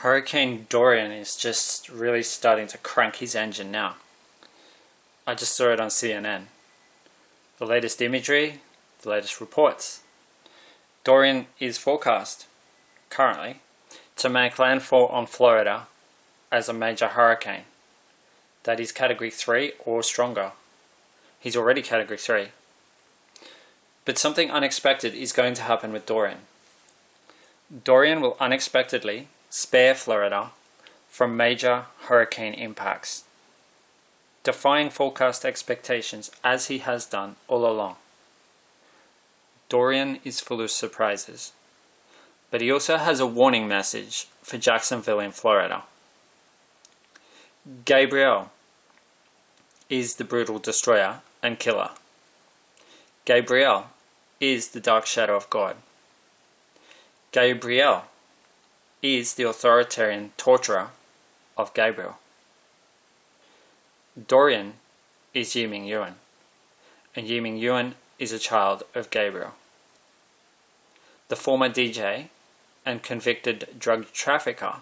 Hurricane Dorian is just really starting to crank his engine now. I just saw it on CNN. The latest imagery, the latest reports. Dorian is forecast, currently, to make landfall on Florida as a major hurricane. That is Category 3 or stronger. He's already Category 3. But something unexpected is going to happen with Dorian. Dorian will unexpectedly spare Florida from major hurricane impacts, defying forecast expectations as he has done all along. Dorian is full of surprises, but he also has a warning message for Jacksonville in Florida. Gabrielle is the brutal destroyer and killer. Gabrielle is the dark shadow of God. Gabrielle is the authoritarian torturer of Gabriel. Dorian is Ming Yuen, and Ming Yuen is a child of Gabriel. The former DJ and convicted drug trafficker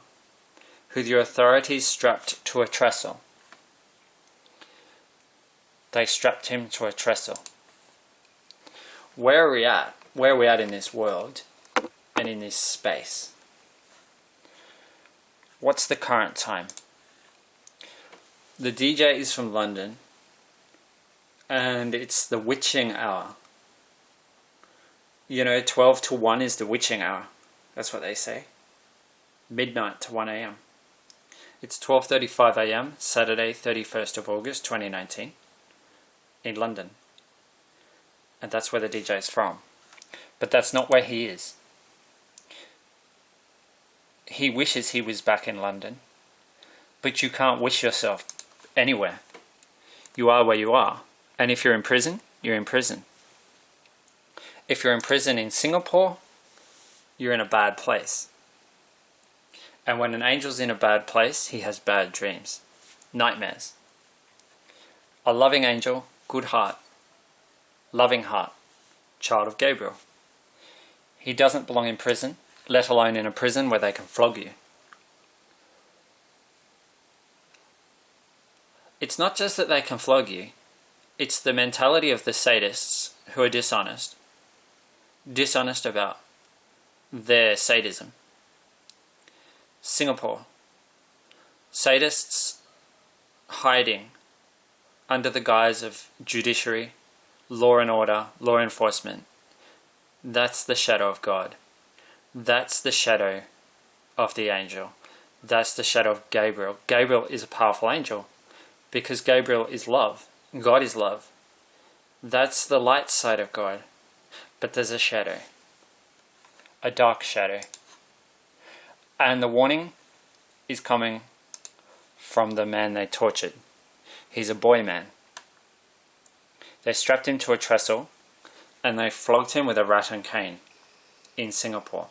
who the authorities strapped to a trestle. They strapped him to a trestle. Where are we at? Where are we at in this world and in this space? What's the current time? The DJ is from London and it's the witching hour. 12 to 1 is the witching hour. That's what they say. Midnight to 1 a.m. It's 12:35 a.m. Saturday 31st of August 2019 in London. And that's where the DJ is from. But that's not where he is. He wishes he was back in London. But you can't wish yourself anywhere. You are where you are. And if you're in prison, you're in prison. If you're in prison in Singapore, you're in a bad place. And when an angel's in a bad place, he has bad dreams, nightmares. A loving angel, good heart, loving heart, child of Gabriel. He doesn't belong in prison, let alone in a prison where they can flog you. It's not just that they can flog you, it's the mentality of the sadists who are dishonest about their sadism. Singapore. Sadists hiding under the guise of judiciary, law and order, law enforcement. That's the shadow of God. That's the shadow of the angel. That's the shadow of Gabriel. Gabriel is a powerful angel because Gabriel is love. God is love. That's the light side of God. But there's a shadow. A dark shadow. And the warning is coming from the man they tortured. He's a boy man. They strapped him to a trestle and they flogged him with a rat and cane in Singapore.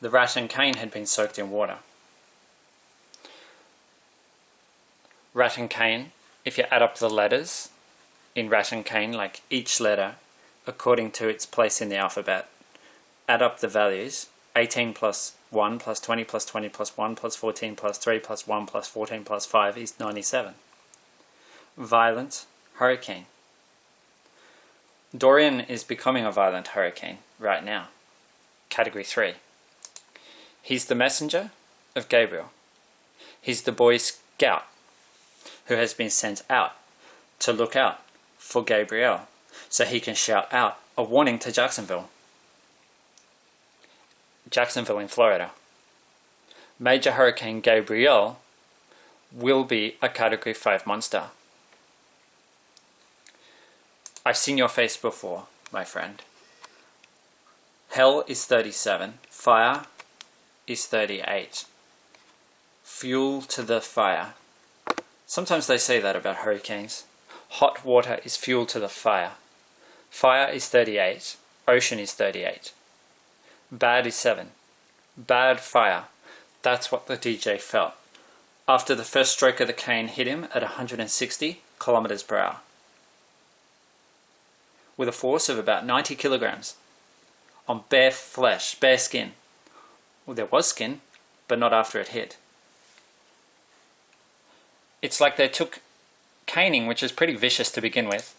The rat and cane had been soaked in water. Rat and cane, if you add up the letters in rat and cane, like each letter according to its place in the alphabet, add up the values, 18 plus 1 plus 20 plus 20 plus 1 plus 14 plus 3 plus 1 plus 14 plus 5 is 97. Violent hurricane. Dorian is becoming a violent hurricane right now. Category 3. He's the messenger of Gabriel. He's the Boy Scout who has been sent out to look out for Gabriel so he can shout out a warning to Jacksonville. Jacksonville in Florida. Major Hurricane Gabriel will be a Category 5 monster. I've seen your face before, my friend. Hell is 37. Fire is 38. Fuel to the fire. Sometimes they say that about hurricanes. Hot water is fuel to the fire. Fire is 38. Ocean is 38. Bad is 7. Bad fire. That's what the DJ felt after the first stroke of the cane hit him at 160 kilometers per hour. With a force of about 90 kilograms on bare flesh, bare skin. Well, there was skin, but not after it hit. It's like they took caning, which is pretty vicious to begin with,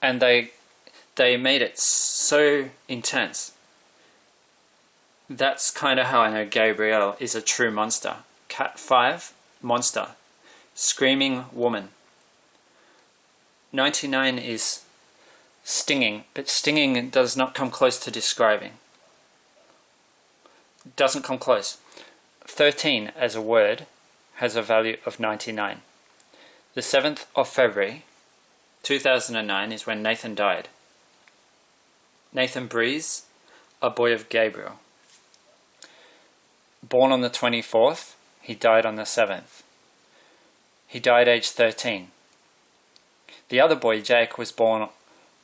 and they made it so intense. That's kind of how I know Gabrielle is a true monster. Cat 5, monster. Screaming woman. 99 is stinging, but stinging does not come close to describing. Doesn't come close. 13 as a word has a value of 99. The 7th of February 2009 is when Nathan died. Nathan Breeze, a boy of Gabriel. Born on the 24th, he died on the 7th. He died aged 13. The other boy, Jake, was born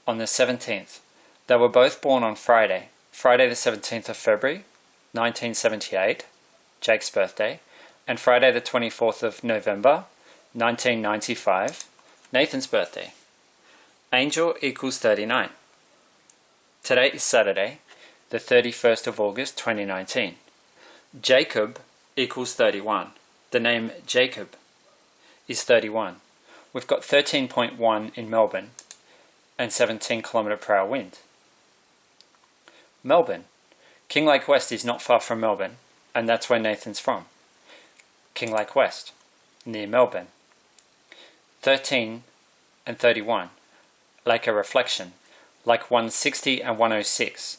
on the 17th. They were both born on Friday the 17th of February, 1978, Jake's birthday, and Friday the 24th of November, 1995, Nathan's birthday. Angel equals 39. Today is Saturday, the 31st of August, 2019. Jacob equals 31. The name Jacob is 31. We've got 13.1 in Melbourne and 17 km/h wind. Melbourne. Kinglake West is not far from Melbourne, and that's where Nathan's from. Kinglake West, near Melbourne. 13 and 31, like a reflection, like 160 and 106.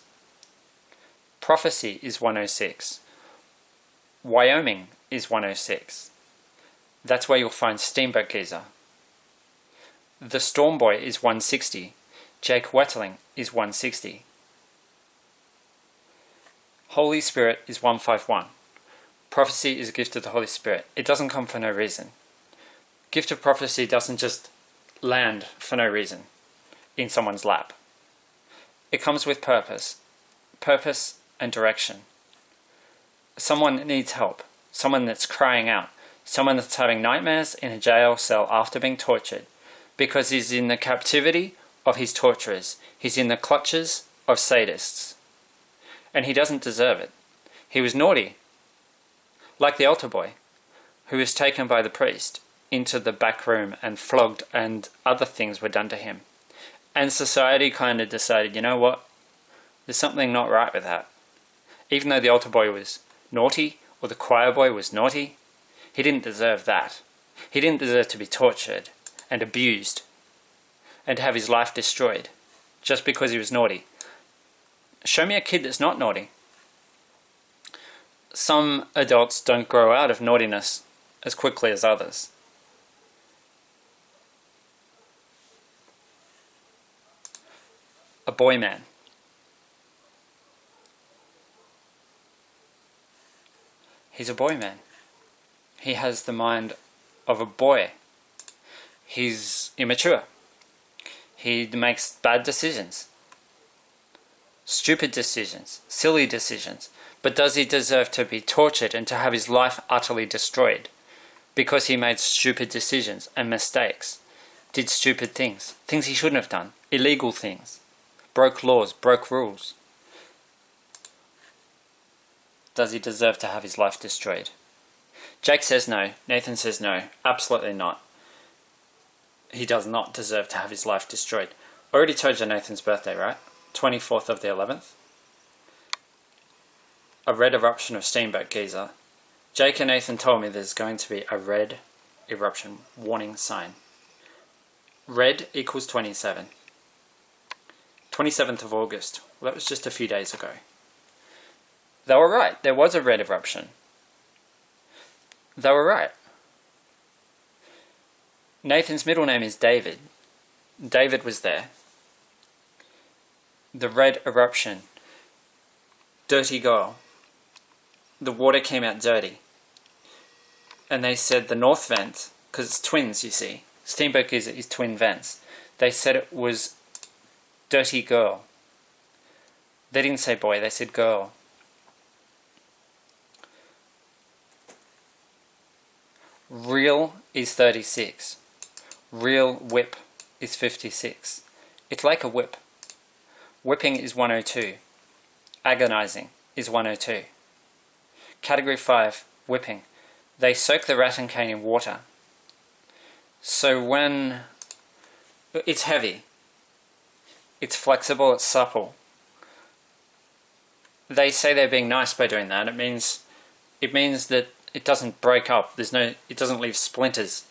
Prophecy is 106. Wyoming is 106. That's where you'll find Steamboat Geezer. The Storm Boy is 160. Jake Wetterling is 160. Holy Spirit is 151. Prophecy is a gift of the Holy Spirit. It doesn't come for no reason. Gift of prophecy doesn't just land for no reason in someone's lap. It comes with purpose and direction. Someone needs help, someone that's crying out, someone that's having nightmares in a jail cell after being tortured, because he's in the captivity of his torturers. He's in the clutches of sadists. And he doesn't deserve it. He was naughty, like the altar boy, who was taken by the priest into the back room and flogged, and other things were done to him. And society kind of decided, you know what, there's something not right with that. Even though the altar boy was naughty, or the choir boy was naughty, he didn't deserve that. He didn't deserve to be tortured and abused and have his life destroyed just because he was naughty. Show me a kid that's not naughty. Some adults don't grow out of naughtiness as quickly as others. A boy man. He's a boy man. He has the mind of a boy. He's immature. He makes bad decisions. Stupid decisions. Silly decisions. But does he deserve to be tortured and to have his life utterly destroyed? Because he made stupid decisions and mistakes. Did stupid things. Things he shouldn't have done. Illegal things. Broke laws. Broke rules. Does he deserve to have his life destroyed? Jake says no. Nathan says no. Absolutely not. He does not deserve to have his life destroyed. I already told you Nathan's birthday, right? 24th of the 11th. A red eruption of Steamboat Geezer. Jake and Nathan told me there's going to be a red eruption warning sign. Red equals 27. 27th of August. Well, that was just a few days ago. They were right. There was a red eruption. They were right. Nathan's middle name is David. David was there. The red eruption. Dirty girl. The water came out dirty. And they said the north vent, because it's twins, you see. Steamboat Geezer is twin vents. They said it was dirty girl. They didn't say boy, they said girl. Real is 36. Real whip is 56. It's like a whip. Whipping is 102. Agonizing is 102. Category 5, whipping. They soak the rattan cane in water. So when it's heavy, it's flexible, it's supple. They say they're being nice by doing that. It means that it doesn't break up. It doesn't leave splinters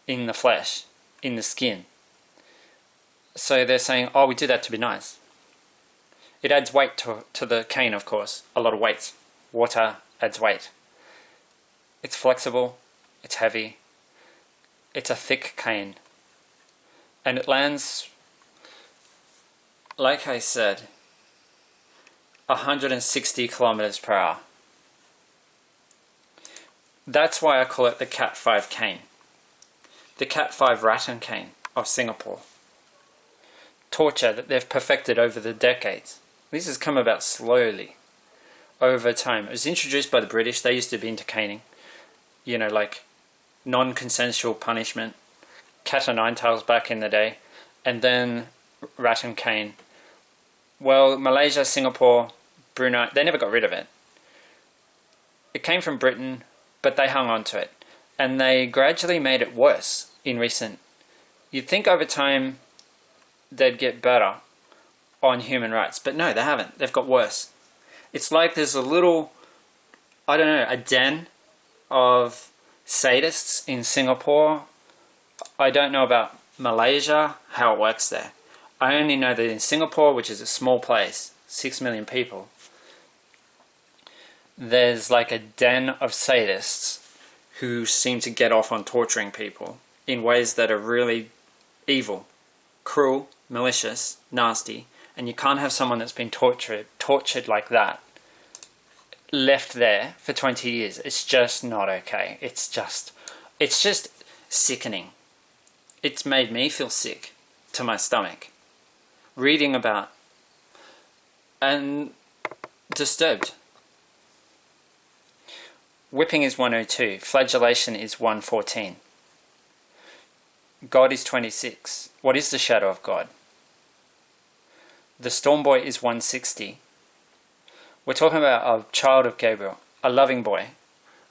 in the flesh, in the skin. So they're saying, oh, we do that to be nice. It adds weight to the cane, of course. A lot of weight. Water adds weight. It's flexible. It's heavy. It's a thick cane. And it lands, like I said, 160 kilometers per hour. That's why I call it the Cat 5 cane. The Cat 5 rattan cane of Singapore. Torture that they've perfected over the decades. This has come about slowly, over time. It was introduced by the British. They used to be into caning. Like non-consensual punishment. Cat o' nine tails back in the day. And then rattan cane. Well, Malaysia, Singapore, Brunei, they never got rid of it. It came from Britain, but they hung on to it. And they gradually made it worse in recent. You'd think over time they'd get better on human rights, but no, they haven't. They've got worse. It's like there's a little, a den of sadists in Singapore. I don't know about Malaysia, how it works there. I only know that in Singapore, which is a small place, 6 million people, there's like a den of sadists who seem to get off on torturing people in ways that are really evil, cruel, malicious, nasty, and you can't have someone that's been tortured like that left there for 20 years. It's just not okay. It's just sickening. It's made me feel sick to my stomach reading about and disturbed. Whipping is 102. Flagellation is 114. God is 26. What is the shadow of God? The storm boy is 160. We're talking about a child of Gabriel, a loving boy,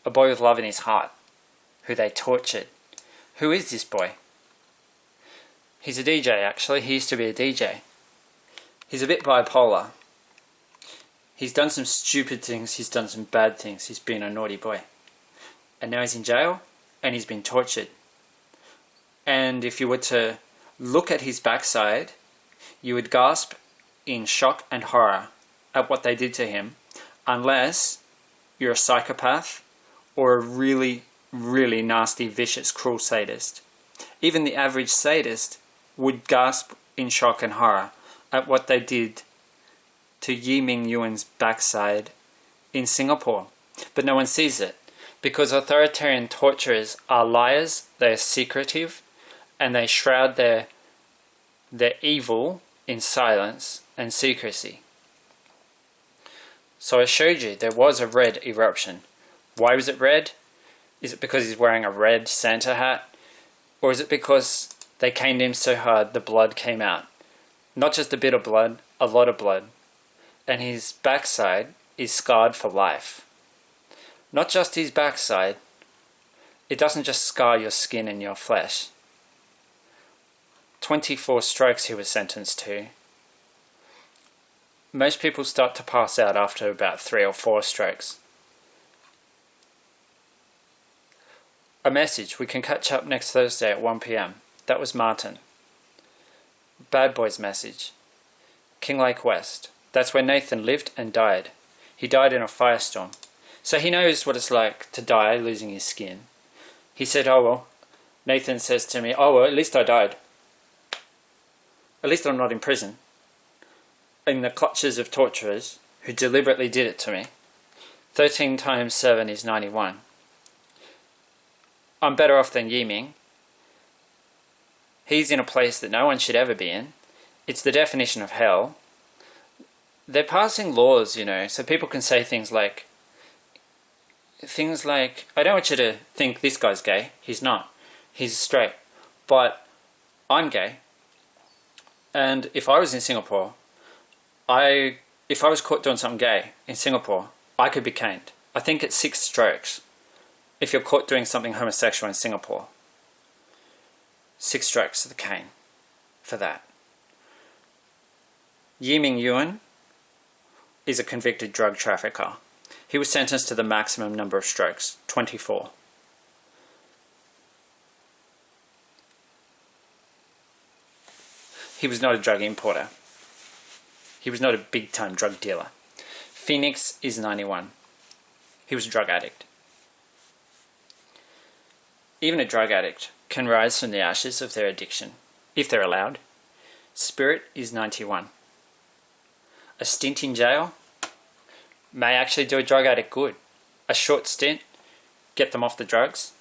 a boy with love in his heart, who they tortured. Who is this boy? He's a DJ, actually. He used to be a DJ. He's a bit bipolar. He's done some stupid things. He's done some bad things. He's been a naughty boy. And now he's in jail and he's been tortured. And if you were to look at his backside, you would gasp in shock and horror at what they did to him, unless you're a psychopath or a really, really nasty, vicious, cruel sadist. Even the average sadist would gasp in shock and horror at what they did to Ming Yuen's backside in Singapore. But no one sees it, because authoritarian torturers are liars, they are secretive, and they shroud their evil in silence and secrecy. So I showed you there was a red eruption. Why was it red? Is it because he's wearing a red Santa hat? Or is it because they caned him so hard the blood came out? Not just a bit of blood, a lot of blood. And his backside is scarred for life. Not just his backside. It doesn't just scar your skin and your flesh. 24 strokes he was sentenced to. Most people start to pass out after about 3 or 4 strokes. A message. We can catch up next Thursday at 1 p.m. That was Martin. Bad Boy's message. King Lake West. That's where Nathan lived and died. He died in a firestorm. So he knows what it's like to die losing his skin. He said, oh well. Nathan says to me, oh well, at least I died. At least I'm not in prison. In the clutches of torturers who deliberately did it to me. 13 times 7 is 91. I'm better off than Yiming. He's in a place that no one should ever be in. It's the definition of hell. They're passing laws, so people can say things like, I don't want you to think this guy's gay. He's not. He's straight. But I'm gay. And if I was in Singapore, if I was caught doing something gay in Singapore, I could be caned. I think it's 6 strokes. If you're caught doing something homosexual in Singapore, 6 strokes of the cane for that. Ming Yuen is a convicted drug trafficker. He was sentenced to the maximum number of strokes, 24. He was not a drug importer. He was not a big-time drug dealer. Phoenix is 91. He was a drug addict. Even a drug addict can rise from the ashes of their addiction, if they're allowed. Spirit is 91. A stint in jail may actually do a drug addict good. A short stint, get them off the drugs.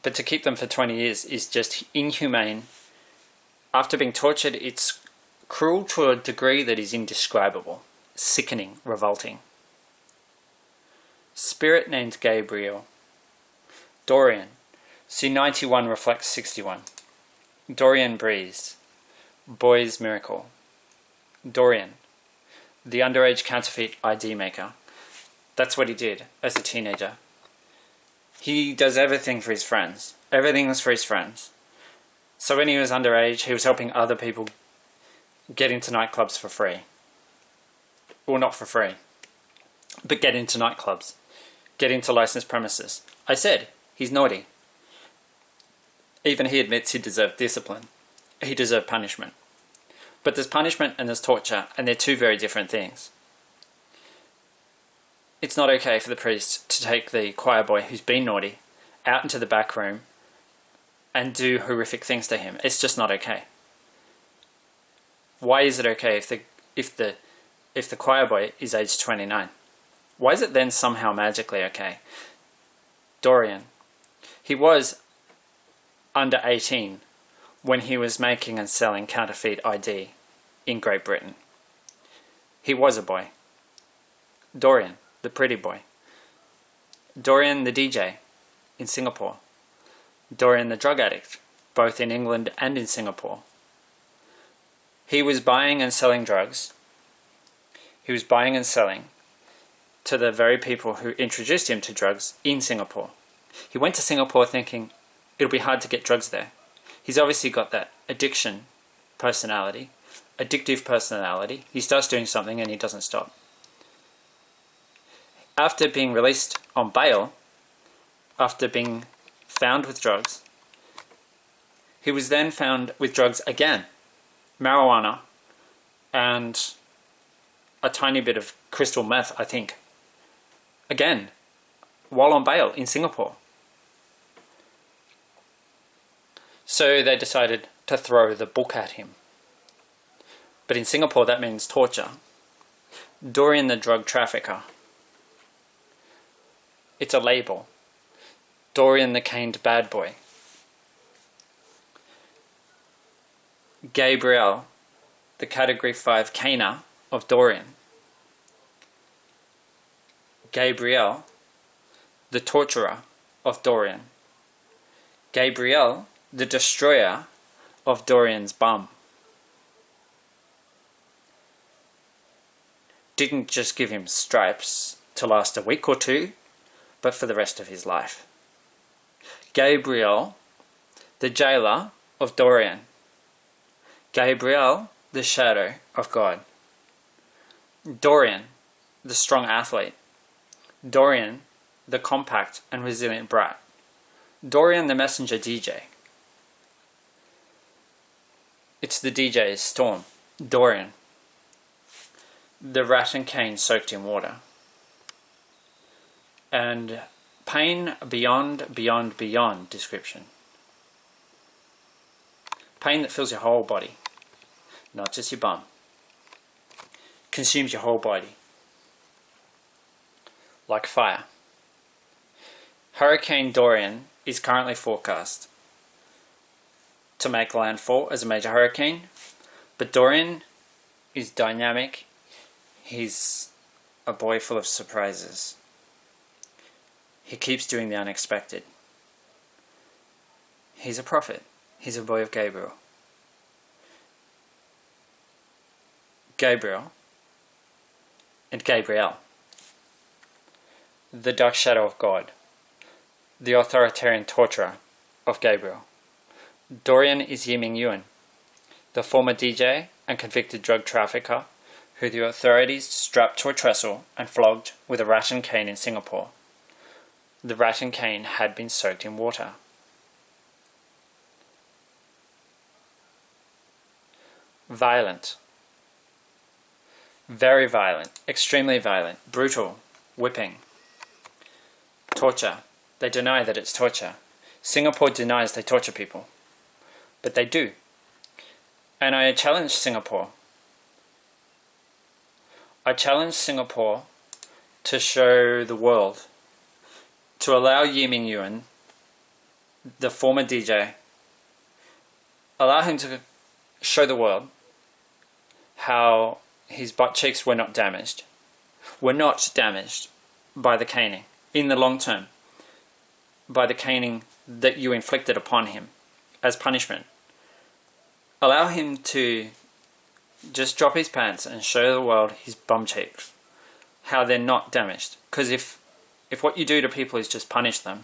But to keep them for 20 years is just inhumane. After being tortured, it's cruel to a degree that is indescribable, sickening, revolting. Spirit named Gabriel. Dorian. See, 91 reflects 61. Dorian breathes. Boy's miracle. Dorian. The underage counterfeit ID maker. That's what he did as a teenager. He does everything for his friends. Everything was for his friends. So when he was underage, he was helping other people get into nightclubs for free. Well, not for free, but get into nightclubs. Get into licensed premises. I said, he's naughty. Even he admits he deserved discipline. He deserved punishment. But there's punishment and there's torture, and they're two very different things. It's not okay for the priest to take the choir boy who's been naughty out into the back room and do horrific things to him. It's just not okay. Why is it okay if the choir boy is aged 29? Why is it then somehow magically okay? Dorian. He was under 18 when he was making and selling counterfeit ID in Great Britain. He was a boy. Dorian, the pretty boy. Dorian, the DJ in Singapore. Dorian, the drug addict, both in England and in Singapore. He was buying and selling drugs. He was buying and selling to the very people who introduced him to drugs in Singapore. He went to Singapore thinking it'll be hard to get drugs there. He's obviously got that addictive personality. He starts doing something and he doesn't stop. After being released on bail, after being found with drugs, he was then found with drugs again. Marijuana and a tiny bit of crystal meth, I think. Again, while on bail in Singapore. So they decided to throw the book at him. But in Singapore that means torture. Dorian the drug trafficker. It's a label. Dorian the caned bad boy. Gabriel, the category 5 caner of Dorian. Gabriel, the torturer of Dorian. Gabriel, the destroyer of Dorian's bum. Didn't just give him stripes to last a week or two, but for the rest of his life. Gabriel, the jailer of Dorian. Gabriel, the shadow of God. Dorian, the strong athlete. Dorian, the compact and resilient brat. Dorian, the messenger DJ. It's the DJ's storm. Dorian, the rat and cane soaked in water. And pain beyond description. Pain that fills your whole body, not just your bum. Consumes your whole body. Like fire. Hurricane Dorian is currently forecast to make landfall as a major hurricane, but Dorian is dynamic. He's a boy full of surprises. He keeps doing the unexpected. He's a prophet. He's a boy of Gabriel. Gabriel and Gabriel. the dark shadow of God, the authoritarian torturer of Gabriel. Dorian is Ming Yuen, the former DJ and convicted drug trafficker who the authorities strapped to a trestle and flogged with a rat and cane in Singapore. The rat and cane had been soaked in water. Violent. Very violent, extremely violent, brutal, whipping. Torture. They deny that it's torture. Singapore denies they torture people. But they do. And I challenge Singapore. I challenge Singapore to show the world, to allow Ming Yuen, the former DJ, allow him to show the world how his butt cheeks were not damaged by the caning in the long term, by the caning that you inflicted upon him as punishment. Allow him to just drop his pants and show the world his bum cheeks, how they're not damaged. Because if what you do to people is just punish them,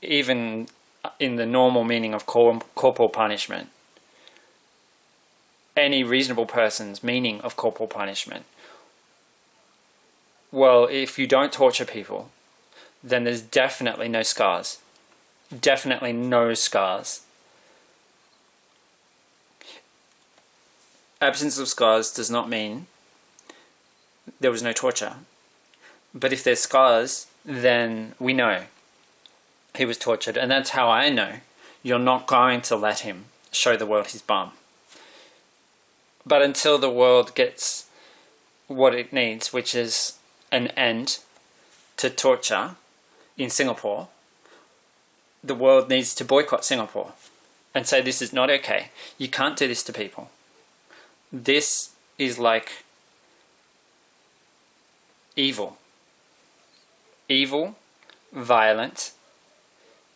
even in the normal meaning of corporal punishment, any reasonable person's meaning of corporal punishment, well, if you don't torture people, then there's definitely no scars. Definitely no scars. Absence of scars does not mean there was no torture. But if there's scars, then we know he was tortured. And that's how I know you're not going to let him show the world his bum. But until the world gets what it needs, which is an end to torture in Singapore, the world needs to boycott Singapore and say this is not okay. You can't do this to people. This is like evil. Evil, violent,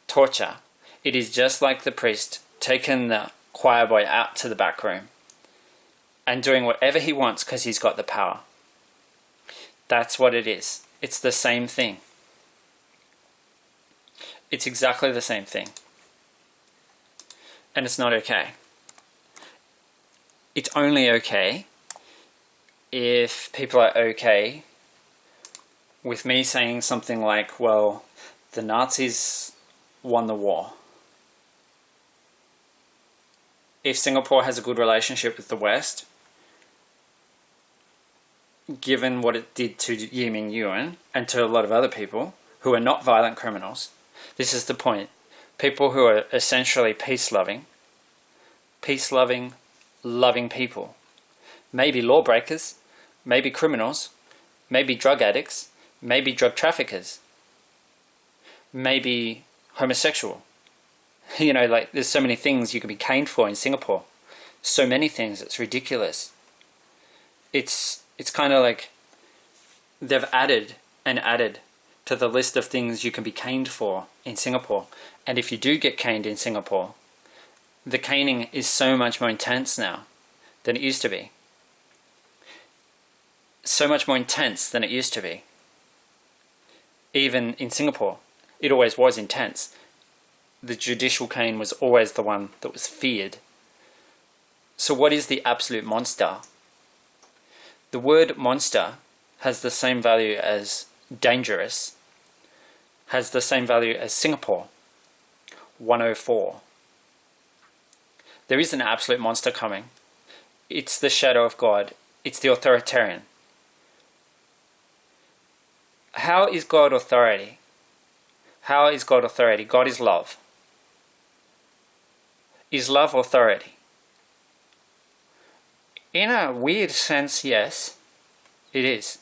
torture. It is just like the priest taking the choir boy out to the back room and doing whatever he wants because he's got the power. That's what it is. It's the same thing. It's exactly the same thing. And it's not okay. It's only okay if people are okay with me saying something like, well, the Nazis won the war. If Singapore has a good relationship with the West, given what it did to Ming Yuen and to a lot of other people who are not violent criminals, this is the point. People who are essentially peace-loving, loving people. Maybe lawbreakers, maybe criminals, maybe drug addicts, maybe drug traffickers, maybe homosexual. You know, like there's so many things you can be caned for in Singapore. So many things, it's ridiculous. It's kind of like they've added and added to the list of things you can be caned for in Singapore. And if you do get caned in Singapore, the caning is so much more intense now than it used to be. So much more intense than it used to be. Even in Singapore, it always was intense. The judicial cane was always the one that was feared. So what is the absolute monster? The word monster has the same value as dangerous, has the same value as Singapore, 104. There is an absolute monster coming. It's the shadow of God. It's the authoritarian. How is God authority? How is God authority? God is love. Is love authority? In a weird sense, yes, it is.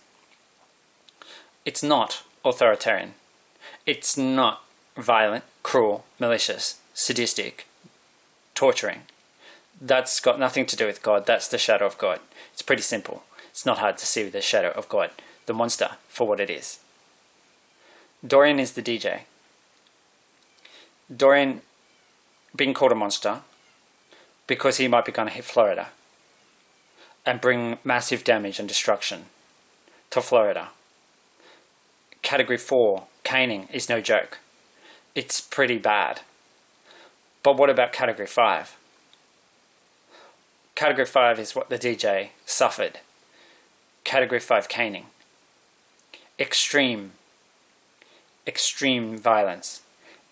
It's not authoritarian. It's not violent, cruel, malicious, sadistic, torturing. That's got nothing to do with God. That's the shadow of God. It's pretty simple. It's not hard to see the shadow of God, the monster, for what it is. Dorian is the DJ. Dorian being called a monster because he might be going to hit Florida and bring massive damage and destruction to Florida. Category 4, caning, is no joke. It's pretty bad. But what about Category 5? Category 5 is what the DJ suffered. Category 5 caning. Extreme violence.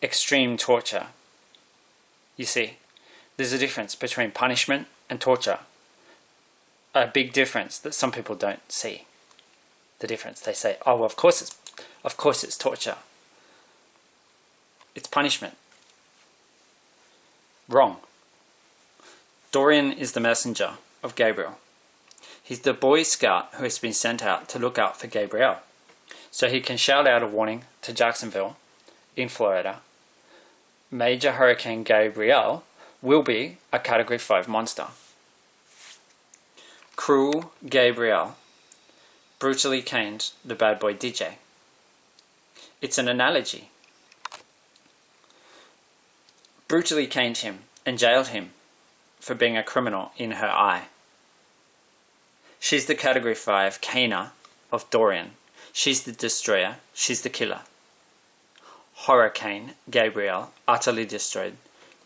Extreme torture. You see, there's a difference between punishment and torture. A big difference that some people don't see. The difference. They say, oh, well, of course it's torture. It's punishment. Wrong. Dorian is the messenger of Gabriel. He's the Boy Scout who has been sent out to look out for Gabriel, so he can shout out a warning to Jacksonville, in Florida. Major Hurricane Gabriel will be a Category 5 monster. Cruel Gabriel brutally caned the bad boy DJ. It's an analogy. Brutally caned him and jailed him for being a criminal in her eye. She's the Category 5 caner of Dorian. She's the destroyer. She's the killer. Hurricane Gabriel utterly destroyed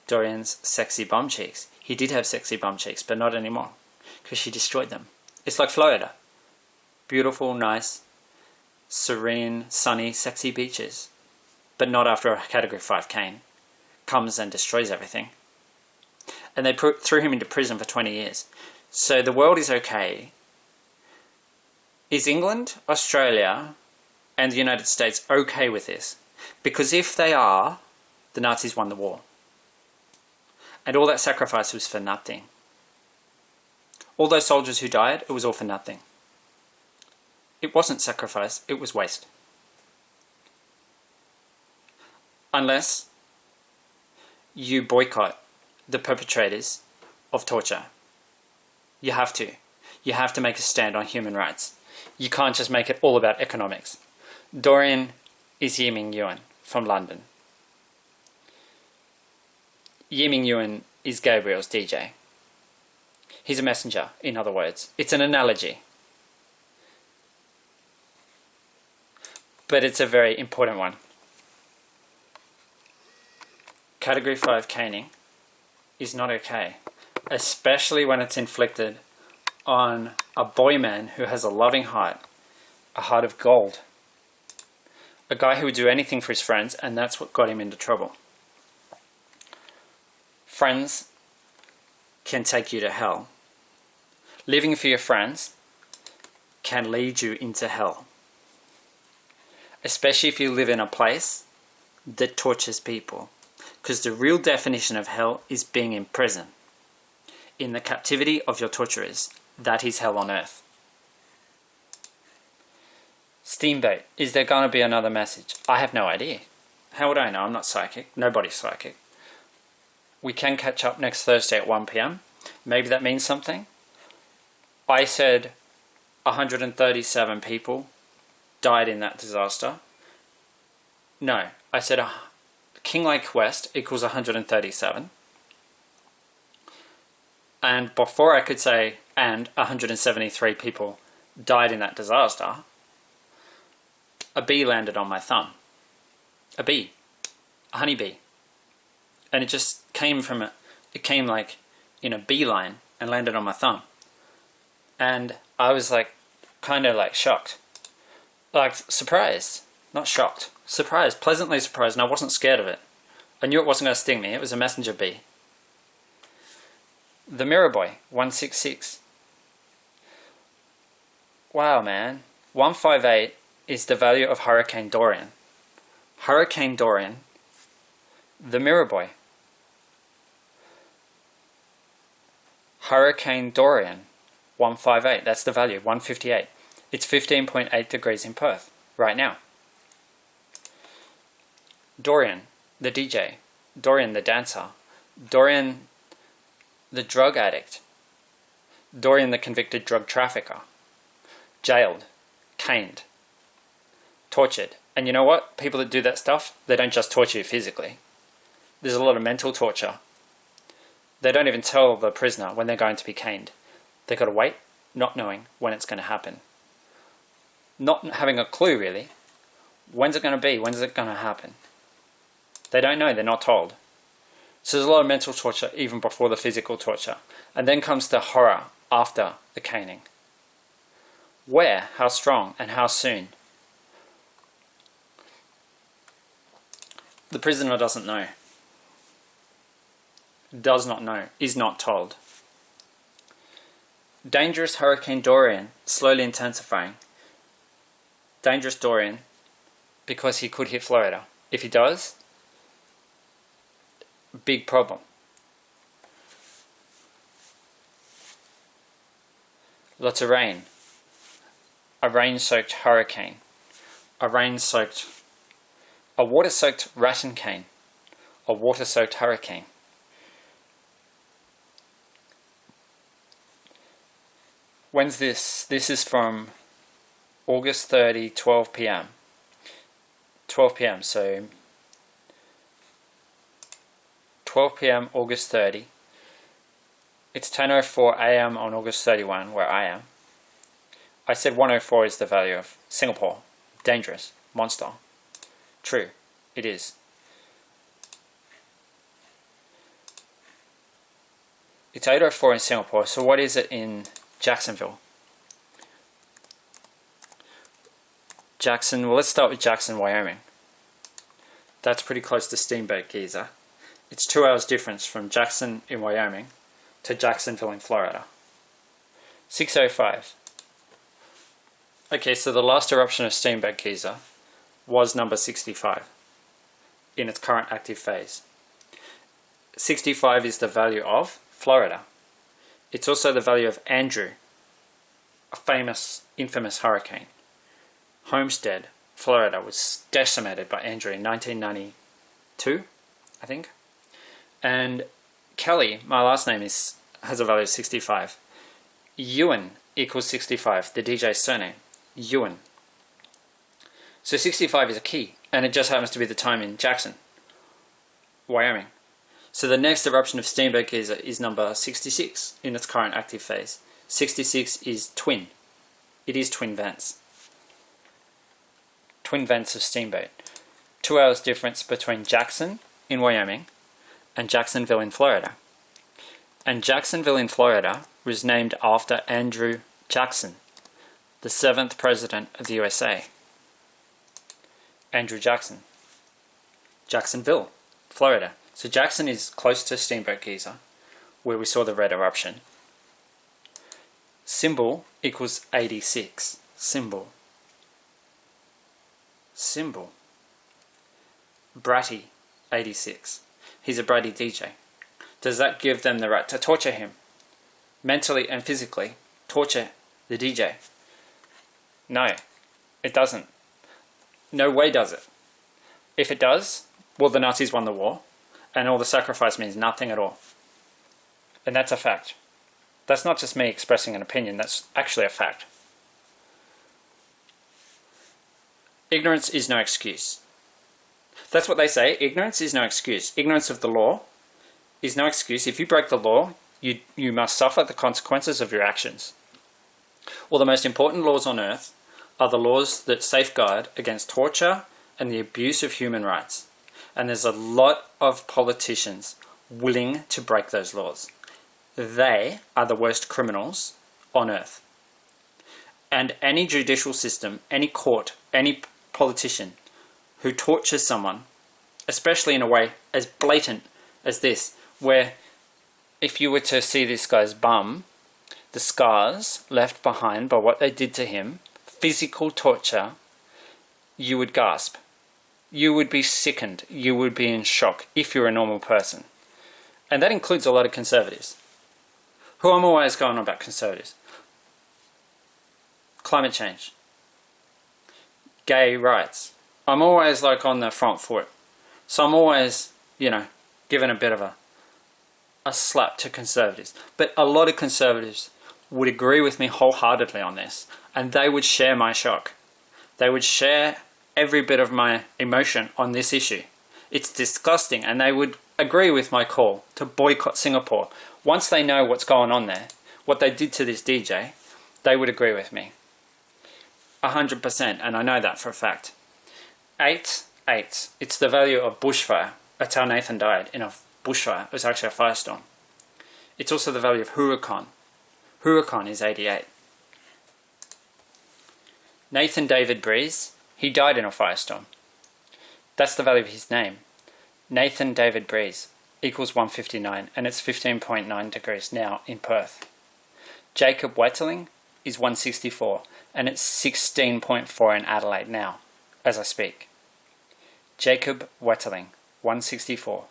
Dorian's sexy bum cheeks. He did have sexy bum cheeks, but not anymore, because she destroyed them. It's like Florida. Beautiful, nice, serene, sunny, sexy beaches. But not after a Category 5 cane comes and destroys everything. And they threw him into prison for 20 years. So the world is okay. Is England, Australia, and the United States okay with this? Because if they are, the Nazis won the war. And all that sacrifice was for nothing. All those soldiers who died, it was all for nothing. It wasn't sacrifice, it was waste. Unless you boycott the perpetrators of torture. You have to. You have to make a stand on human rights. You can't just make it all about economics. Dorian is Ming Yuen from London. Ming Yuen is Gabriel's DJ. He's a messenger, in other words. It's an analogy. But it's a very important one. Category 5 caning is not okay, especially when it's inflicted on a boy man who has a loving heart, a heart of gold. A guy who would do anything for his friends, and that's what got him into trouble. Friends can take you to hell. Living for your friends can lead you into hell. Especially if you live in a place that tortures people. Because the real definition of hell is being in prison. In the captivity of your torturers. That is hell on earth. Steamboat. Is there going to be another message? I have no idea. How would I know? I'm not psychic. Nobody's psychic. We can catch up next Thursday at 1 p.m. Maybe that means something. I said 137 people died in that disaster. No, I said King Lake West equals 137. And before I could say, and 173 people died in that disaster, a bee landed on my thumb. A bee. A honeybee. And it just came it came like in a beeline and landed on my thumb. And I was like, kind of like shocked. Like surprised. Not shocked. Surprised. Pleasantly surprised. And I wasn't scared of it. I knew it wasn't going to sting me. It was a messenger bee. The Mirror Boy, 166. Wow, man. 158 is the value of Hurricane Dorian. Hurricane Dorian, the Mirror Boy. Hurricane Dorian, 158. That's the value, 158. It's 15.8 degrees in Perth right now. Dorian, the DJ. Dorian, the dancer. Dorian, the drug addict. Dorian, the convicted drug trafficker. Jailed. Caned. Tortured. And you know what? People that do that stuff, they don't just torture you physically. There's a lot of mental torture. They don't even tell the prisoner when they're going to be caned. They've got to wait, not knowing when it's going to happen. Not having a clue, really, When's it going to be? When's it going to happen? They don't know. They're not told. So there's a lot of mental torture even before the physical torture. And then comes the horror after the caning. Where? How strong? And how soon? The prisoner doesn't know. Does not know. Is not told. Dangerous Hurricane Dorian, slowly intensifying. Dangerous Dorian, because he could hit Florida. If he does, big problem. Lots of rain. A rain-soaked hurricane. A water-soaked rattan cane. A water-soaked hurricane. When's this? This is from August 30, 12 p.m. 12 p.m. So 12 p.m. August 30. It's 10:04 a.m. on August 31 where I am. I said 104 is the value of Singapore. Dangerous. Monster. True. It is. It's 8:04 in Singapore. So what is it in Jacksonville? Well, let's start with Jackson, Wyoming. That's pretty close to Steamboat Giza. It's 2 hours difference from Jackson in Wyoming to Jacksonville in Florida. 6:05. Okay, so the last eruption of Steamboat Giza was number 65 in its current active phase. 65 is the value of Florida. It's also the value of Andrew, a famous, infamous hurricane. Homestead, Florida, was decimated by Andrew in 1992, I think. And Kelly, my last name, has a value of 65. Yuen equals 65, the DJ's surname. Yuen. So 65 is a key, and it just happens to be the time in Jackson, Wyoming. So the next eruption of Steamboat Giza is number 66 in its current active phase. 66 is twin. It is twin vents. Twin vents of Steamboat. 2 hours difference between Jackson in Wyoming and Jacksonville in Florida. And Jacksonville in Florida was named after Andrew Jackson, the 7th president of the USA. Andrew Jackson. Jacksonville, Florida. So Jackson is close to Steamboat Giza, where we saw the red eruption. Symbol equals 86. Symbol. Bratty, 86. He's a bratty DJ. Does that give them the right to torture him? Mentally and physically torture the DJ? No, it doesn't. No way does it. If it does, well, the Nazis won the war, and all the sacrifice means nothing at all. And that's a fact. That's not just me expressing an opinion, that's actually a fact. Ignorance is no excuse. That's what they say. Ignorance is no excuse. Ignorance of the law is no excuse. If you break the law, you must suffer the consequences of your actions. Well, the most important laws on earth are the laws that safeguard against torture and the abuse of human rights. And there's a lot of politicians willing to break those laws. They are the worst criminals on earth. And any judicial system, any court, any politician who tortures someone, especially in a way as blatant as this, where if you were to see this guy's bum, the scars left behind by what they did to him, physical torture, you would gasp. You would be sickened. You would be in shock if you're a normal person. And that includes a lot of conservatives. Who I'm always going on about conservatives. Climate change. Gay rights. I'm always like on the front foot. So I'm always, giving a bit of a slap to conservatives. But a lot of conservatives would agree with me wholeheartedly on this. And they would share my shock. They would share every bit of my emotion on this issue. It's disgusting, and they would agree with my call to boycott Singapore. Once they know what's going on there, what they did to this DJ, they would agree with me. 100%, and I know that for a fact. 8. It's the value of bushfire. That's how Nathan died, in a bushfire. It was actually a firestorm. It's also the value of hurricane. Hurricane is 88. Nathan David Breeze, he died in a firestorm. That's the value of his name. Nathan David Breeze equals 159, and it's 15.9 degrees now in Perth. Jacob Wetterling is 164, and it's 16.4 in Adelaide now, as I speak. Jacob Wetterling, 164.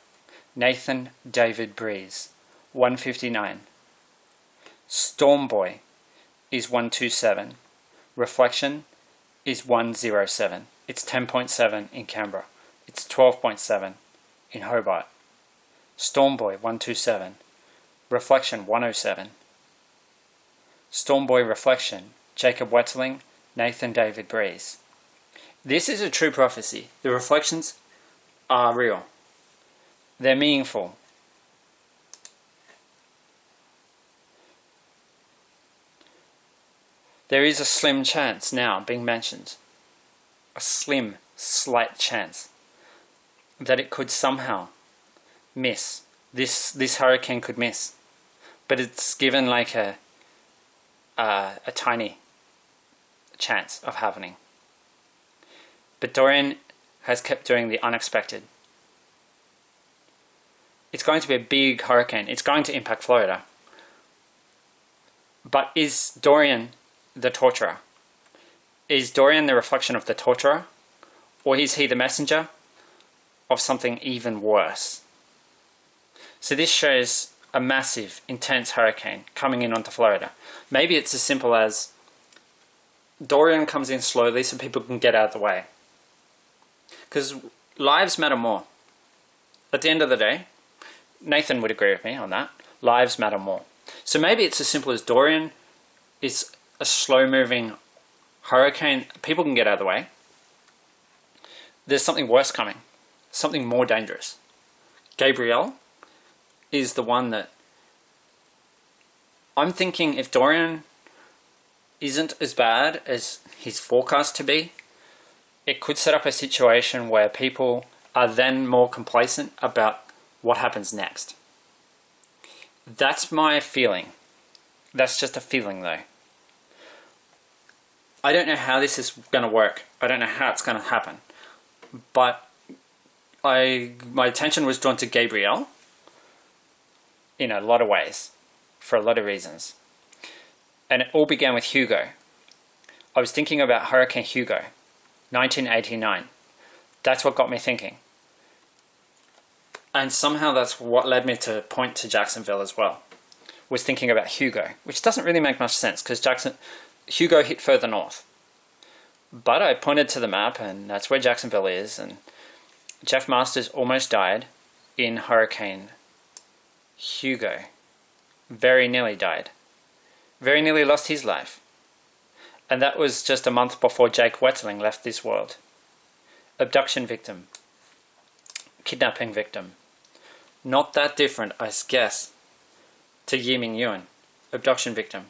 Nathan David Breeze, 159. Stormboy is 127. Reflection is 107. It's 10.7 in Canberra. It's 12.7 in Hobart. Stormboy 127. Reflection 107. Stormboy Reflection, Jacob Wetterling, Nathan David Breeze. This is a true prophecy. The reflections are real. They're meaningful. There is a slim chance now being mentioned. A slim, slight chance that it could somehow miss. This hurricane could miss. But it's given like a tiny chance of happening. But Dorian has kept doing the unexpected. It's going to be a big hurricane. It's going to impact Florida. But is Dorian the torturer? Is Dorian the reflection of the torturer? Or is he the messenger of something even worse? So this shows a massive, intense hurricane coming in onto Florida. Maybe it's as simple as Dorian comes in slowly so people can get out of the way. Because lives matter more. At the end of the day, Nathan would agree with me on that. Lives matter more. So maybe it's as simple as Dorian is a slow-moving hurricane. People can get out of the way. There's something worse coming. Something more dangerous. Gabrielle is the one that I'm thinking if Dorian isn't as bad as he's forecast to be, it could set up a situation where people are then more complacent about what happens next. That's my feeling. That's just a feeling though. I don't know how this is going to work. I don't know how it's going to happen. But my attention was drawn to Gabrielle in a lot of ways, for a lot of reasons. And it all began with Hugo. I was thinking about Hurricane Hugo, 1989. That's what got me thinking. And somehow that's what led me to point to Jacksonville as well. Was thinking about Hugo, which doesn't really make much sense because Hugo hit further north. But I pointed to the map and that's where Jacksonville is, and Jeff Masters almost died in Hurricane Hugo. Very nearly died. Very nearly lost his life. And that was just a month before Jake Wetterling left this world. Abduction victim. Kidnapping victim. Not that different, I guess, to Ming Yuen. Abduction victim.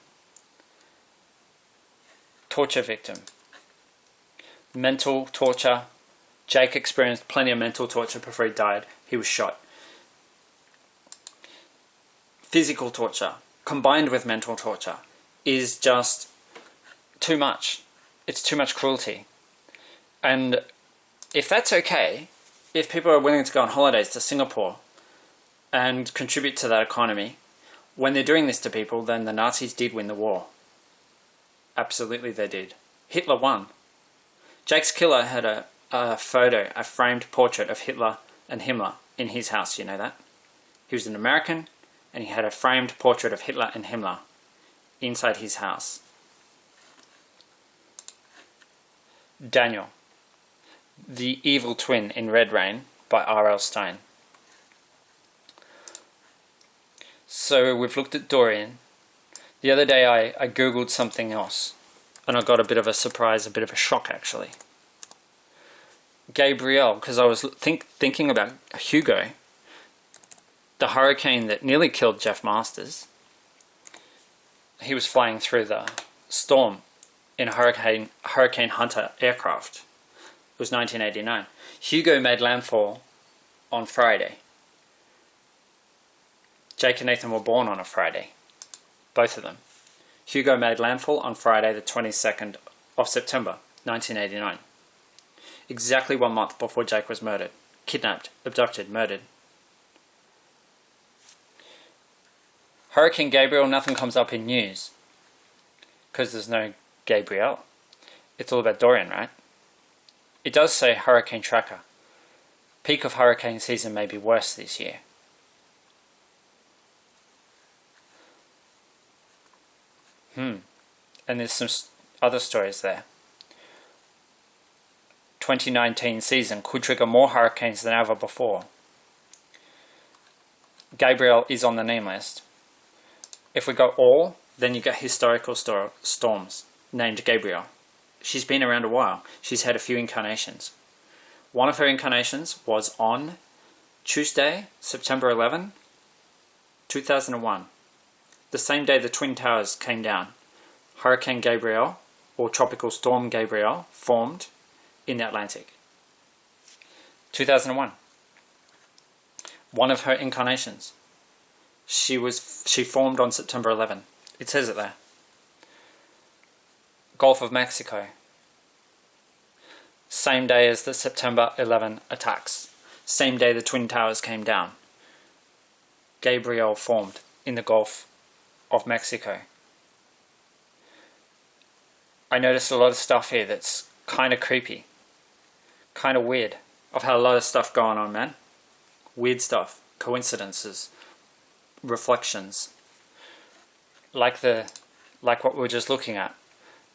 Torture victim. Mental torture. Jake experienced plenty of mental torture before he died. He was shot. Physical torture combined with mental torture is just too much. It's too much cruelty. And if that's okay, if people are willing to go on holidays to Singapore and contribute to that economy, when they're doing this to people, then the Nazis did win the war. Absolutely they did. Hitler won. Jake's killer had a photo, a framed portrait of Hitler and Himmler in his house, you know that? He was an American and he had a framed portrait of Hitler and Himmler inside his house. Daniel, The Evil Twin in Red Rain by R.L. Stein. So we've looked at Dorian. The other day I googled something else and I got a bit of a surprise, a bit of a shock actually. Gabrielle, because I was thinking about Hugo, the hurricane that nearly killed Jeff Masters. He was flying through the storm in a Hurricane Hunter aircraft. It was 1989. Hugo made landfall on Friday. Jake and Nathan were born on a Friday. Both of them. Hugo made landfall on Friday the 22nd of September 1989. Exactly 1 month before Jake was murdered. Kidnapped, abducted, murdered. Hurricane Gabriel, nothing comes up in news. Because there's no Gabriel. It's all about Dorian, right? It does say hurricane tracker. Peak of hurricane season may be worse this year. And there's some other stories there. 2019 season could trigger more hurricanes than ever before. Gabriel is on the name list. If we go all, then you get historical storms named Gabriel. She's been around a while. She's had a few incarnations. One of her incarnations was on Tuesday, September 11, 2001. The same day the Twin Towers came down. Hurricane Gabriel, or Tropical Storm Gabriel, formed in the Atlantic. 2001. One of her incarnations. She formed on September 11. It says it there. Gulf of Mexico. Same day as the September 11 attacks. Same day the Twin Towers came down. Gabriel formed in the Gulf of Mexico. I noticed a lot of stuff here that's kind of creepy. Kind of weird. I've had a lot of stuff going on, man. Weird stuff. Coincidences. Reflections. Like what we were just looking at.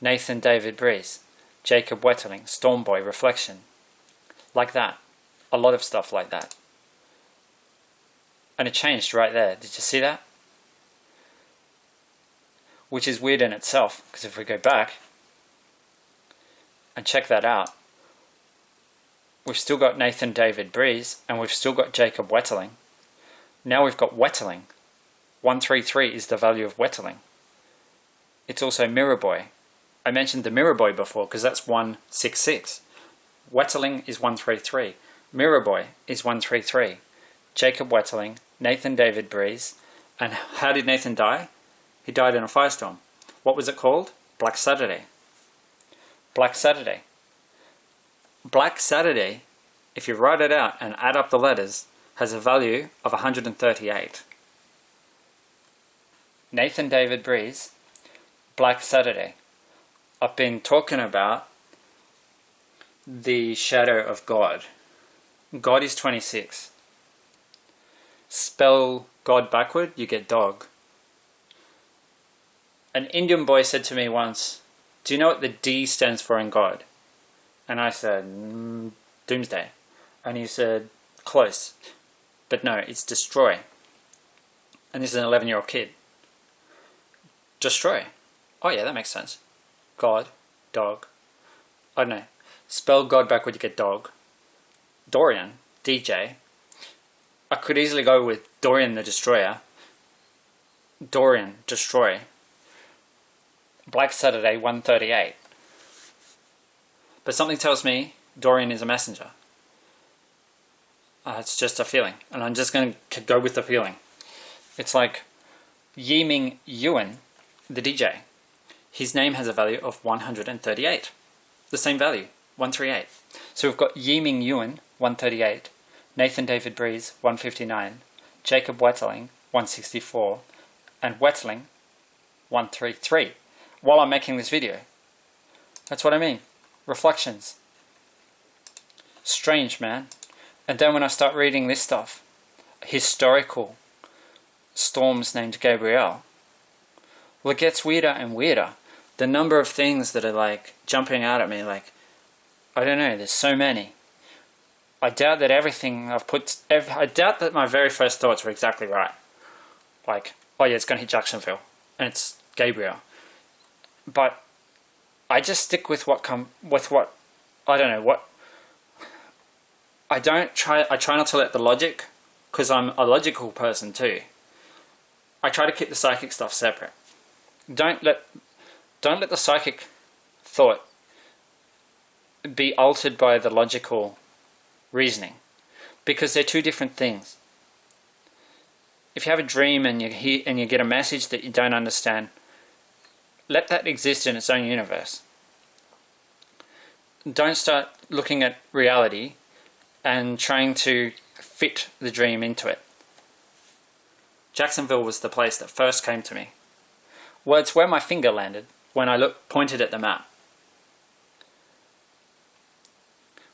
Nathan David Breeze. Jacob Wetterling. Stormboy. Reflection. Like that. A lot of stuff like that. And it changed right there. Did you see that? Which is weird in itself, because if we go back and check that out, we've still got Nathan David Breeze, and we've still got Jacob Wetterling. Now we've got Wetterling. 133 is the value of Wetterling. It's also Mirror Boy. I mentioned the Mirror Boy before, because that's 166. Wetterling is 133. Mirror Boy is 133. Jacob Wetterling, Nathan David Breeze. And how did Nathan die? He died in a firestorm. What was it called? Black Saturday. Black Saturday. Black Saturday, if you write it out and add up the letters, has a value of 138. Nathan David Breeze, Black Saturday. I've been talking about the shadow of God. God is 26. Spell God backward, you get dog. An Indian boy said to me once, "Do you know what the D stands for in God?" And I said, Doomsday. And he said, close. But no, it's destroy. And this is an 11-year-old kid. Destroy. Oh yeah, that makes sense. God, dog. I don't know. Spell God backward, you get dog. Dorian, DJ. I could easily go with Dorian the Destroyer. Dorian, destroy. Black Saturday, 138. But something tells me Dorian is a messenger. It's just a feeling. And I'm just going to go with the feeling. It's like Ming Yuen, the DJ. His name has a value of 138. The same value, 138. So we've got Ming Yuen, 138. Nathan David Breeze, 159. Jacob Wetterling, 164. And Wetterling, 133. While I'm making this video. That's what I mean. Reflections. Strange, man. And then when I start reading this stuff, historical storms named Gabriel, well, it gets weirder and weirder. The number of things that are like jumping out at me, like, I don't know, there's so many. I doubt that everything I've put, I doubt that my very first thoughts were exactly right. Like, oh yeah, it's going to hit Jacksonville, and it's Gabriel. But I just stick with what I don't know, what, I try not to let the logic, because I'm a logical person too. I try to keep the psychic stuff separate. Don't let the psychic thought be altered by the logical reasoning, because they're two different things. If you have a dream and you get a message that you don't understand, let that exist in its own universe. Don't start looking at reality and trying to fit the dream into it. Jacksonville was the place that first came to me. Well, it's where my finger landed when I pointed at the map.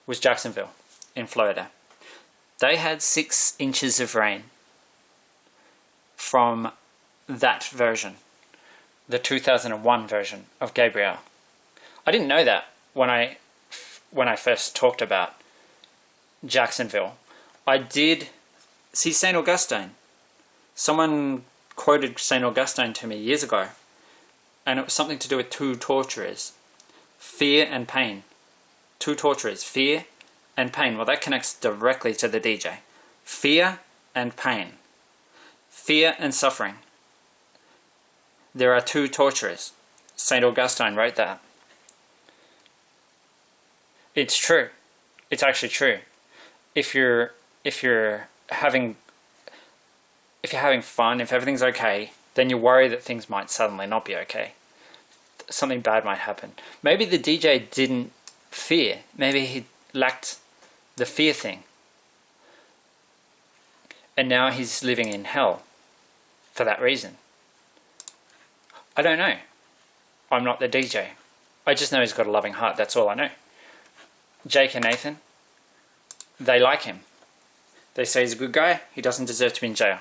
Was Jacksonville in Florida. They had 6 inches of rain from that version, the 2001 version of Gabrielle. I didn't know that when I first talked about Jacksonville. I did see St. Augustine. Someone quoted St. Augustine to me years ago, and it was something to do with 2 torturers, fear and pain. 2 torturers, fear and pain. Well, that connects directly to the DJ. Fear and pain. Fear and suffering. There are 2 torturers. St. Augustine wrote that. It's true. It's actually true. If you're having fun, if everything's okay, then you worry that things might suddenly not be okay. Something bad might happen. Maybe the DJ didn't fear. Maybe he lacked the fear thing. And now he's living in hell for that reason. I don't know. I'm not the DJ. I just know he's got a loving heart. That's all I know. Jake and Nathan, they like him. They say he's a good guy. He doesn't deserve to be in jail.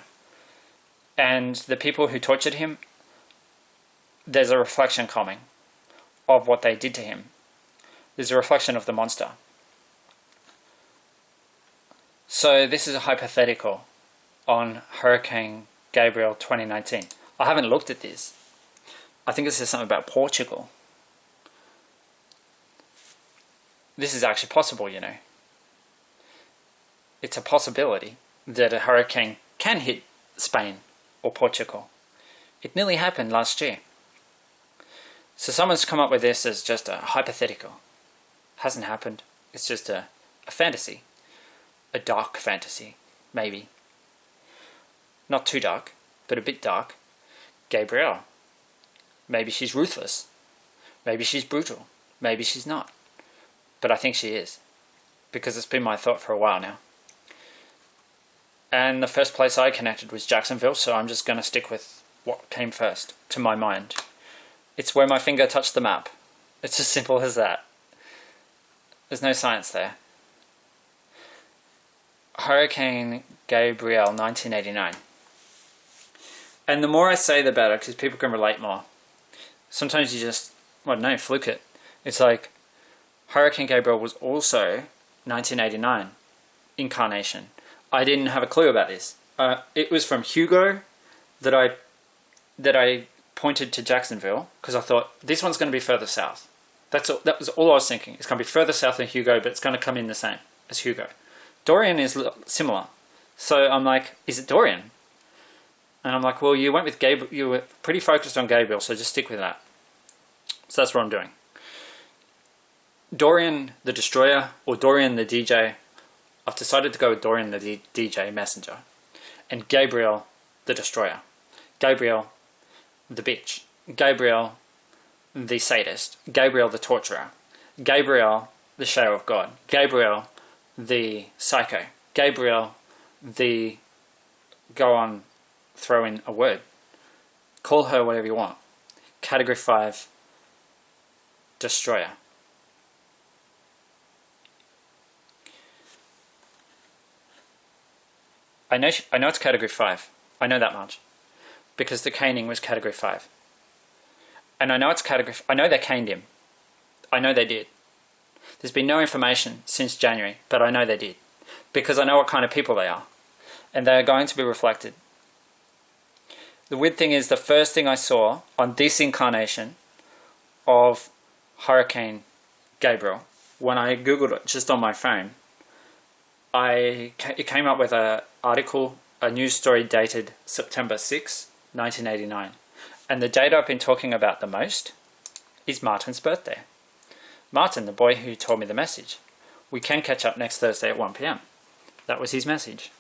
And the people who tortured him, there's a reflection coming of what they did to him. There's a reflection of the monster. So this is a hypothetical on Hurricane Gabrielle 2019. I haven't looked at this. I think it says something about Portugal. This is actually possible, you know. It's a possibility that a hurricane can hit Spain or Portugal. It nearly happened last year. So someone's come up with this as just a hypothetical. Hasn't happened. It's just a fantasy. A dark fantasy, maybe. Not too dark, but a bit dark. Gabrielle. Maybe she's ruthless. Maybe she's brutal. Maybe she's not. But I think she is. Because it's been my thought for a while now. And the first place I connected was Jacksonville, so I'm just going to stick with what came first, to my mind. It's where my finger touched the map. It's as simple as that. There's no science there. Hurricane Gabrielle, 1989. And the more I say the better, because people can relate more. Sometimes you just, I don't know, fluke it. It's like, Hurricane Gabrielle was also 1989 incarnation. I didn't have a clue about this. It was from Hugo that I pointed to Jacksonville, because I thought, this one's going to be further south. That was all I was thinking. It's going to be further south than Hugo, but it's going to come in the same as Hugo. Dorian is similar. So I'm like, is it Dorian? And I'm like, well, you went with Gabriel. You were pretty focused on Gabriel, so just stick with that. So that's what I'm doing. Dorian the Destroyer or Dorian the DJ. I've decided to go with Dorian the DJ Messenger. And Gabriel the Destroyer. Gabriel the bitch. Gabriel the sadist. Gabriel the torturer. Gabriel the shadow of God. Gabriel the psycho. Gabriel the, go on, throw in a word. Call her whatever you want. Category 5 destroyer. I know it's category 5. I know that much. Because the caning was category 5. And I know it's category... I know they caned him. I know they did. There's been no information since January, but I know they did. Because I know what kind of people they are. And they are going to be reflected. The weird thing is, the first thing I saw on this incarnation of Hurricane Gabrielle, when I googled it just on my phone, it came up with an article, a news story dated September 6, 1989. And the date I've been talking about the most is Martin's birthday. Martin, the boy who told me the message. We can catch up next Thursday at 1 p.m. That was his message.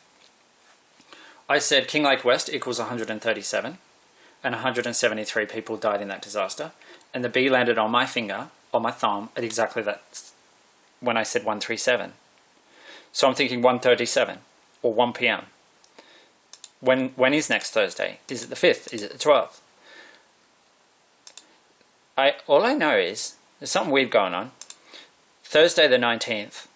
I said King Lake West equals 137, and 173 people died in that disaster, and the bee landed on my finger, on my thumb, at exactly that, when I said 137. So I'm thinking 137, or 1 p.m. When is next Thursday? Is it the 5th? Is it the 12th? All I know is, there's something weird going on. Thursday the 19th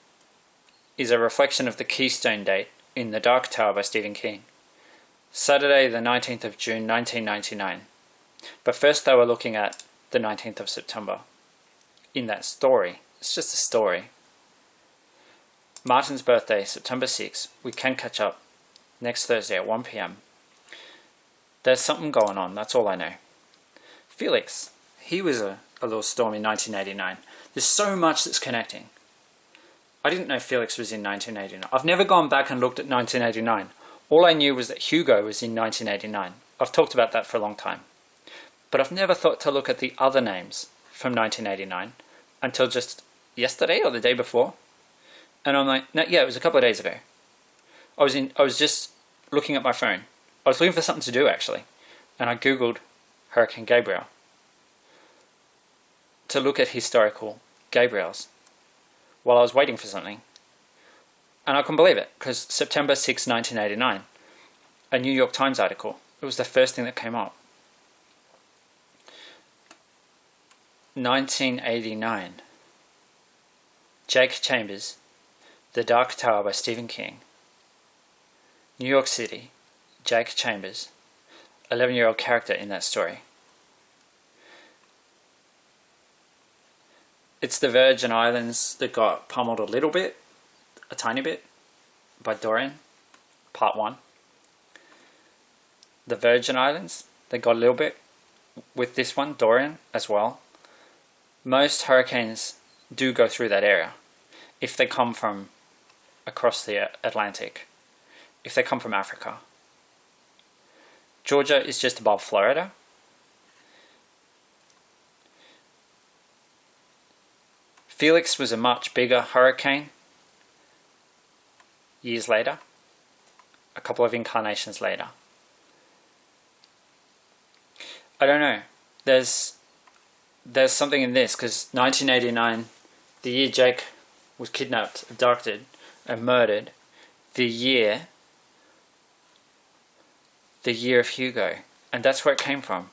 is a reflection of the Keystone Date in The Dark Tower by Stephen King. Saturday the 19th of June 1999. But first they were looking at the 19th of September. In that story. It's just a story. Martin's birthday, September 6th. We can catch up next Thursday at 1 p.m. There's something going on, that's all I know. Felix, he was a little storm in 1989. There's so much that's connecting. I didn't know Felix was in 1989. I've never gone back and looked at 1989. All I knew was that Hugo was in 1989. I've talked about that for a long time. But I've never thought to look at the other names from 1989 until just yesterday or the day before. And I'm like, no, yeah, it was a couple of days ago. I was just looking at my phone. I was looking for something to do actually. And I Googled Hurricane Gabriel to look at historical Gabriels while I was waiting for something. And I couldn't believe it, because September 6, 1989, a New York Times article, it was the first thing that came up. 1989. Jake Chambers, The Dark Tower by Stephen King. New York City, Jake Chambers, 11-year-old character in that story. It's the Virgin Islands that got pummeled a little bit, a tiny bit, by Dorian, part 1. The Virgin Islands, they got a little bit with this one, Dorian, as well. Most hurricanes do go through that area if they come from across the Atlantic, if they come from Africa. Georgia is just above Florida. Felix was a much bigger hurricane. Years later, a couple of incarnations later. I don't know. There's something in this, because 1989, the year Jake was kidnapped, abducted, and murdered, the year of Hugo, and that's where it came from.